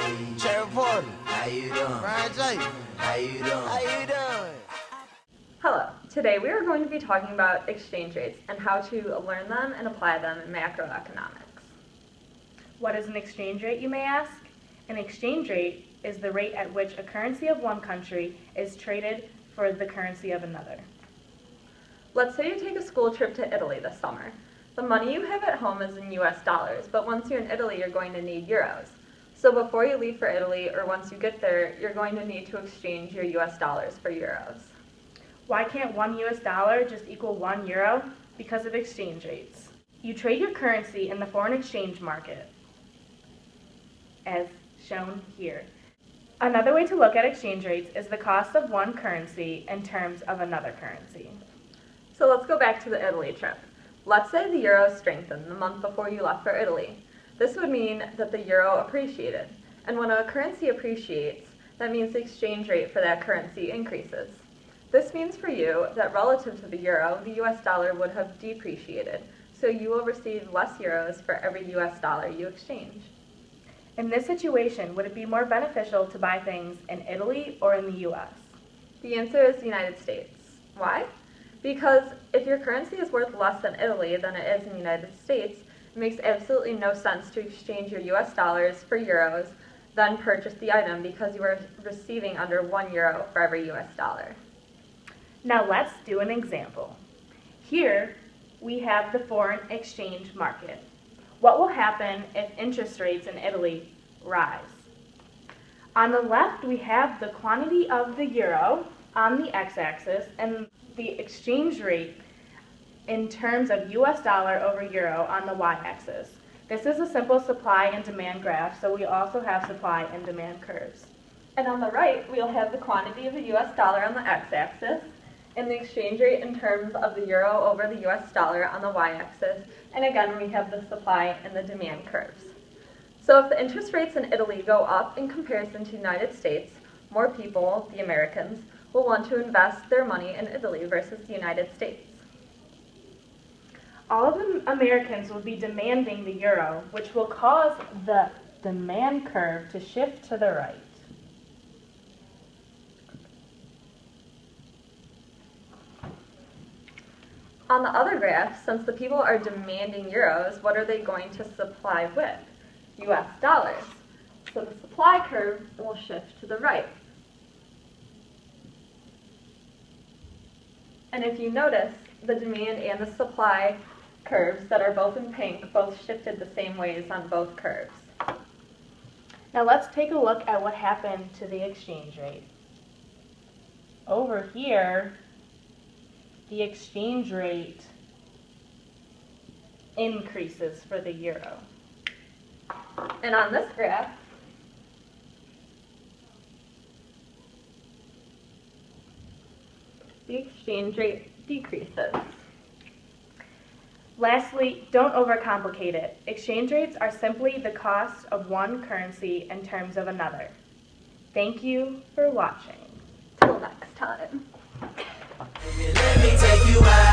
How you doing? How you doing? Hello. Today we are going to be talking about exchange rates and how to learn them and apply them in macroeconomics. What is an exchange rate, you may ask? An exchange rate is the rate at which a currency of one country is traded for the currency of another. Let's say you take a school trip to Italy this summer. The money you have at home is in US dollars, but once you're in Italy, you're going to need euros. So before you leave for Italy, or once you get there, you're going to need to exchange your US dollars for euros. Why can't $1 US just equal €1? Because of exchange rates. You trade your currency in the foreign exchange market, as shown here. Another way to look at exchange rates is the cost of one currency in terms of another currency. So let's go back to the Italy trip. Let's say the euro strengthened the month before you left for Italy. This would mean that the euro appreciated. And when a currency appreciates, that means the exchange rate for that currency increases. This means for you that relative to the euro, the US dollar would have depreciated. So you will receive less euros for every US dollar you exchange. In this situation, would it be more beneficial to buy things in Italy or in the US? The answer is the United States. Why? Because if your currency is worth less in Italy than it is in the United States, it makes absolutely no sense to exchange your US dollars for euros, then purchase the item because you are receiving under €1 for every US dollar. Now let's do an example. Here we have the foreign exchange market. What will happen if interest rates in Italy rise? On the left we have the quantity of the euro on the x-axis and the exchange rate in terms of US dollar over euro on the y-axis. This is a simple supply and demand graph, so we also have supply and demand curves. And on the right, we'll have the quantity of the US dollar on the x-axis and the exchange rate in terms of the euro over the US dollar on the y-axis. And again, we have the supply and the demand curves. So if the interest rates in Italy go up in comparison to the United States, more people, the Americans, will want to invest their money in Italy versus the United States. All of the Americans will be demanding the euro, which will cause the demand curve to shift to the right. On the other graph, since the people are demanding euros, what are they going to supply with? US dollars. So the supply curve will shift to the right. And if you notice, the demand and the supply curves that are both in pink both shifted the same ways on both curves. Now let's take a look at what happened to the exchange rate. Over here, the exchange rate increases for the euro. And on this graph, the exchange rate decreases. Lastly, don't overcomplicate it. Exchange rates are simply the cost of one currency in terms of another. Thank you for watching. Till next time. Let me take you out.